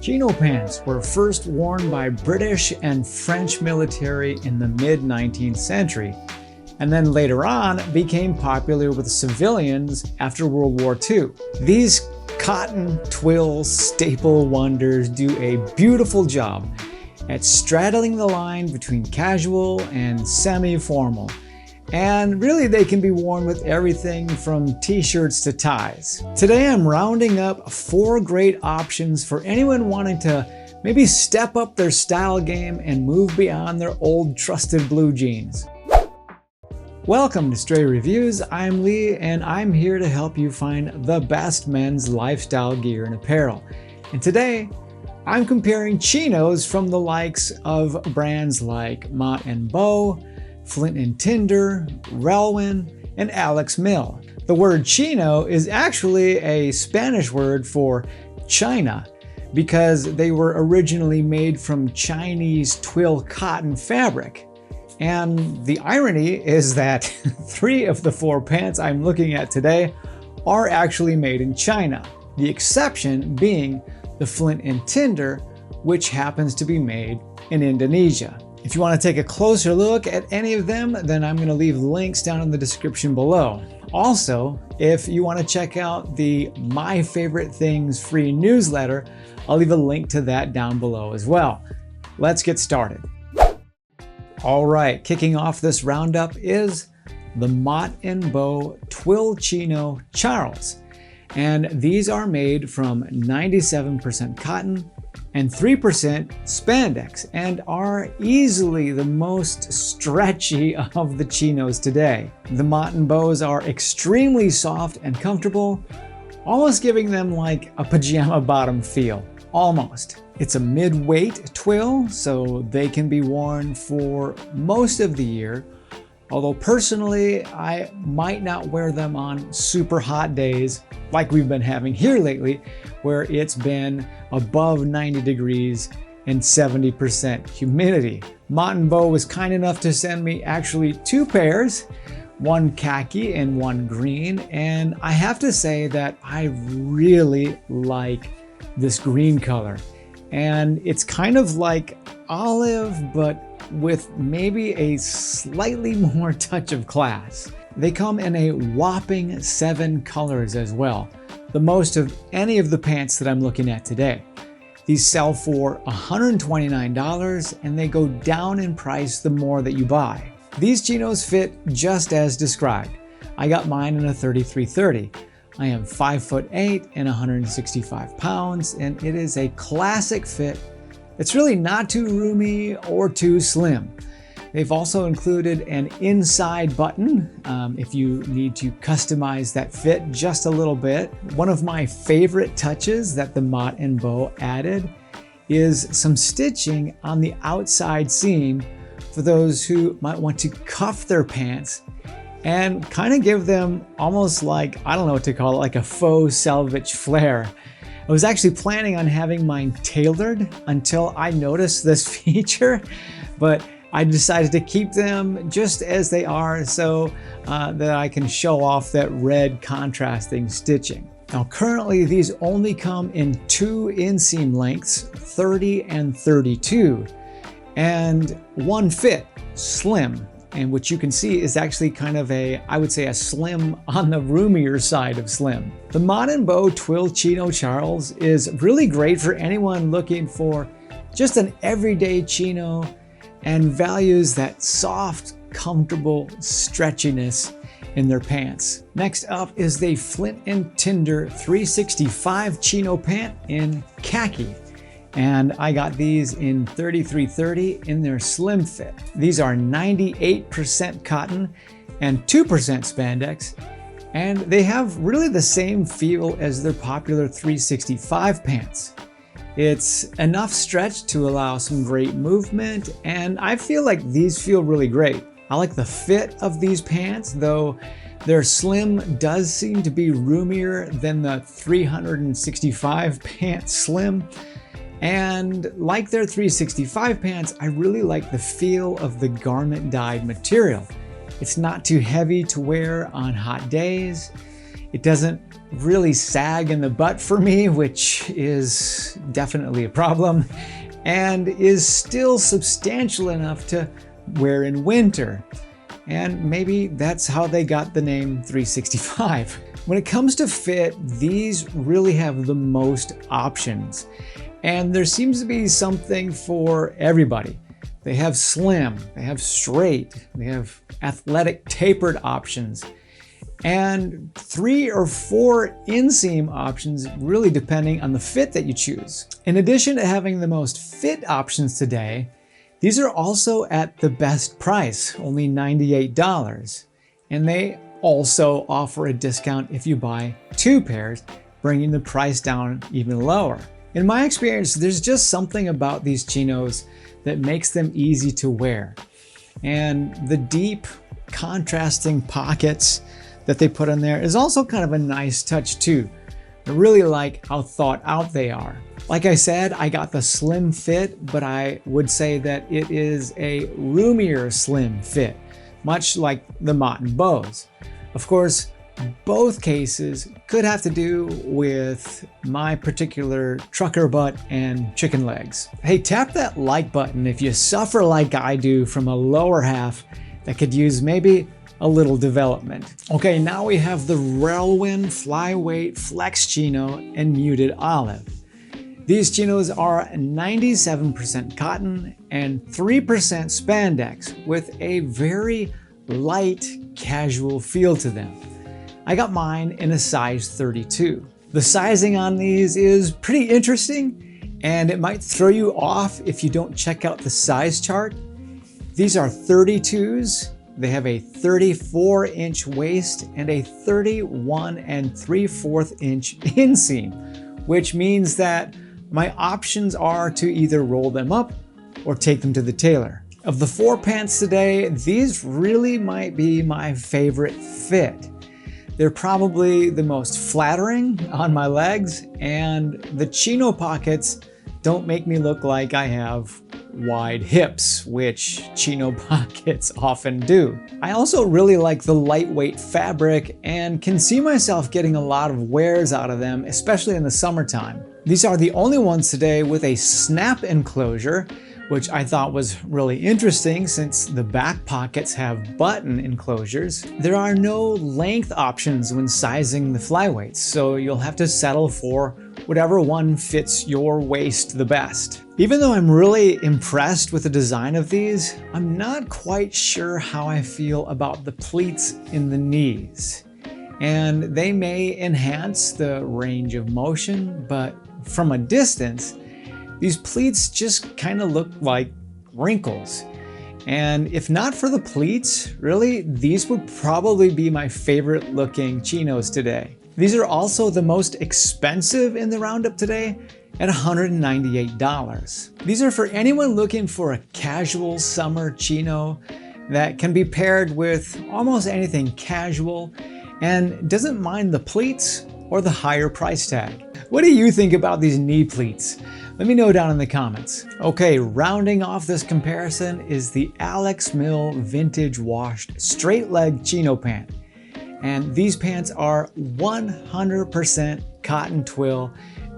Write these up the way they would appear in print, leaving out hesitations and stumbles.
Chino pants were first worn by British and French military in the mid-19th century, and then later on became popular with civilians after World War II. These cotton twill staple wonders do a beautiful job at straddling the line between casual and semi-formal. And really they can be worn with everything from t-shirts to ties. Today I'm rounding up 4 great options for anyone wanting to maybe step up their style game and move beyond their old trusted blue jeans. Welcome to Stray Reviews. I'm Lee and I'm here to help you find the best men's lifestyle gear and apparel. And today I'm comparing chinos from the likes of brands like Mott and Bow, Flint and Tinder, Relwen, and Alex Mill. The word chino is actually a Spanish word for China because they were originally made from Chinese twill cotton fabric. And the irony is that 3 of the 4 pants I'm looking at today are actually made in China. The exception being the Flint and Tinder, which happens to be made in Indonesia. If you want to take a closer look at any of them, then I'm going to leave links down in the description below. Also, if you want to check out the My Favorite Things free newsletter, I'll leave a link to that down below as well. Let's get started. All right, kicking off this roundup is the Mott and Bow Twill Chino Charles. And these are made from 97% cotton and 3% spandex and are easily the most stretchy of the chinos today. The Mott and Bows are extremely soft and comfortable, almost giving them like a pajama bottom feel. Almost. It's a mid-weight twill, so they can be worn for most of the year. Although personally, I might not wear them on super hot days like we've been having here lately, where it's been above 90 degrees and 70% humidity. Mott and Bow was kind enough to send me actually 2 pairs, one khaki and one green, and I have to say that I really like this green color. And it's kind of like olive, but with maybe a slightly more touch of class. They come in a whopping 7 colors as well, the most of any of the pants that I'm looking at today. These sell for $129 and they go down in price the more that you buy. These chinos fit just as described. I got mine in a 33-30. I am 5'8" and 165 pounds, and it is a classic fit. It's really not too roomy or too slim. They've also included an inside button if you need to customize that fit just a little bit. One of my favorite touches that the Mott and Bow added is some stitching on the outside seam for those who might want to cuff their pants and kind of give them almost like, I don't know what to call it, like a faux selvage flare. I was actually planning on having mine tailored until I noticed this feature, but I decided to keep them just as they are so that I can show off that red contrasting stitching. Now currently these only come in 2 inseam lengths, 30 and 32, and one fit, slim. And what you can see is actually kind of a, I would say a slim on the roomier side of slim. The Mott and Bow Twill Chino Charles is really great for anyone looking for just an everyday chino and values that soft, comfortable stretchiness in their pants. Next up is the Flint and Tinder 365 Chino pant in khaki. And I got these in 33-30 in their slim fit. These are 98% cotton and 2% spandex, and they have really the same feel as their popular 365 pants. It's enough stretch to allow some great movement, and I feel like these feel really great. I like the fit of these pants, though their slim does seem to be roomier than the 365 pant slim. And like their 365 pants, I really like the feel of the garment dyed material. It's not too heavy to wear on hot days. It doesn't really sag in the butt for me, which is definitely a problem, and is still substantial enough to wear in winter. And maybe that's how they got the name 365. When it comes to fit, these really have the most options. And there seems to be something for everybody. They have slim, they have straight, they have athletic tapered options, and 3 or 4 inseam options, really depending on the fit that you choose. In addition to having the most fit options today, these are also at the best price, only $98. And they also offer a discount if you buy 2 pairs, bringing the price down even lower. In my experience, there's just something about these chinos that makes them easy to wear. And the deep contrasting pockets that they put in there is also kind of a nice touch too. I really like how thought out they are. Like I said, I got the slim fit, but I would say that it is a roomier slim fit, much like the Mott and Bows. Of course, both cases could have to do with my particular trucker butt and chicken legs. Hey, tap that like button if you suffer like I do from a lower half that could use maybe a little development. Okay, now we have the Relwen Flyweight Flex Chino in muted olive. These chinos are 97% cotton and 3% spandex with a very light, casual feel to them. I got mine in a size 32. The sizing on these is pretty interesting, and it might throw you off if you don't check out the size chart. These are 32s. They have a 34-inch waist and a 31 3/4 inch inseam, which means that my options are to either roll them up or take them to the tailor. Of the 4 pants today, these really might be my favorite fit. They're probably the most flattering on my legs, and the chino pockets don't make me look like I have wide hips, which chino pockets often do. I also really like the lightweight fabric and can see myself getting a lot of wears out of them, especially in the summertime. These are the only ones today with a snap enclosure, which I thought was really interesting since the back pockets have button enclosures. There are no length options when sizing the flyweights, so you'll have to settle for whatever one fits your waist the best. Even though I'm really impressed with the design of these, I'm not quite sure how I feel about the pleats in the knees. And they may enhance the range of motion, but from a distance, these pleats just kind of look like wrinkles. And if not for the pleats, really, these would probably be my favorite looking chinos today. These are also the most expensive in the roundup today at $198. These are for anyone looking for a casual summer chino that can be paired with almost anything casual and doesn't mind the pleats or the higher price tag. What do you think about these knee pleats? Let me know down in the comments. Okay, rounding off this comparison is the Alex Mill Vintage Washed Straight Leg Chino Pant. And these pants are 100% cotton twill,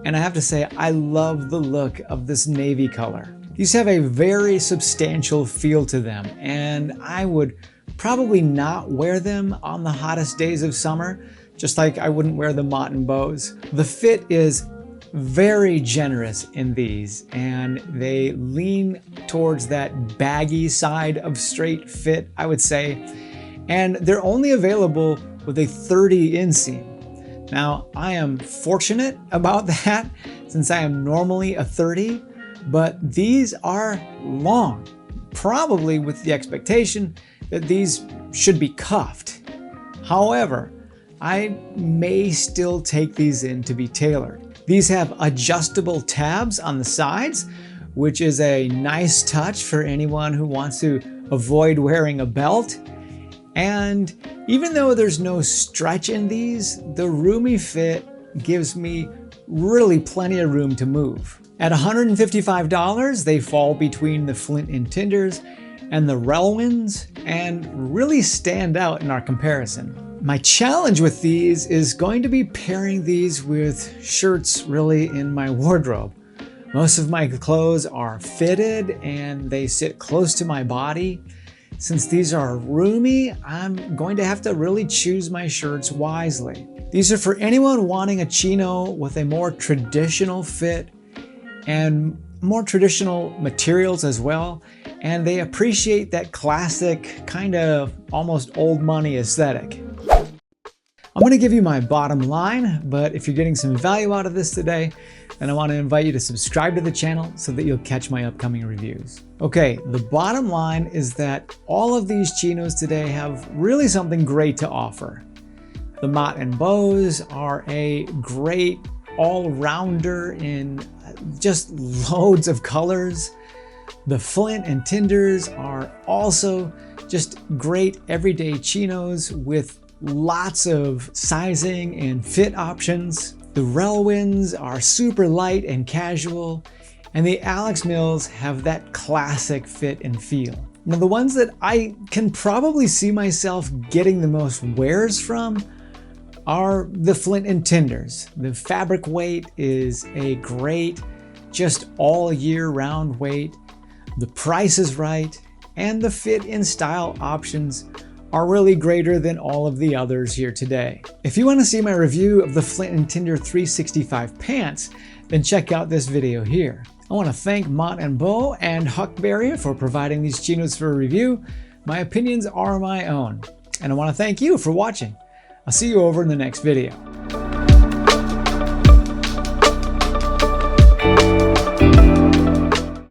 and I have to say I love the look of this navy color. These have a very substantial feel to them, and I would probably not wear them on the hottest days of summer, just like I wouldn't wear the Mott and Bows. The fit is very generous in these, and they lean towards that baggy side of straight fit, I would say, and they're only available with a 30 inseam. Now, I am fortunate about that since I am normally a 30, but these are long, probably with the expectation that these should be cuffed. However, I may still take these in to be tailored. These have adjustable tabs on the sides, which is a nice touch for anyone who wants to avoid wearing a belt. And even though there's no stretch in these, the roomy fit gives me really plenty of room to move. At $155, they fall between the Flint and Tinders and the Relwens and really stand out in our comparison. My challenge with these is going to be pairing these with shirts really in my wardrobe. Most of my clothes are fitted and they sit close to my body. Since these are roomy, I'm going to have to really choose my shirts wisely. These are for anyone wanting a chino with a more traditional fit and more traditional materials as well, and they appreciate that classic, kind of almost old money aesthetic. I'm going to give you my bottom line, but if you're getting some value out of this today, then I want to invite you to subscribe to the channel so that you'll catch my upcoming reviews. Okay, the bottom line is that all of these chinos today have really something great to offer. The Mott and bows are a great all-rounder in just loads of colors. The Flint and Tinders are also just great everyday chinos with lots of sizing and fit options. The Relwens are super light and casual, and the Alex Mills have that classic fit and feel. Now, the ones that I can probably see myself getting the most wears from are the Flint and Tinders. The fabric weight is a great, just all year round weight. The price is right, and the fit and style options are really greater than all of the others here today. If you want to see my review of the Flint and Tinder 365 pants, then check out this video here. I want to thank Mott and Bo and Huckberry for providing these chinos for a review. My opinions are my own, and I want to thank you for watching. I'll see you over in the next video.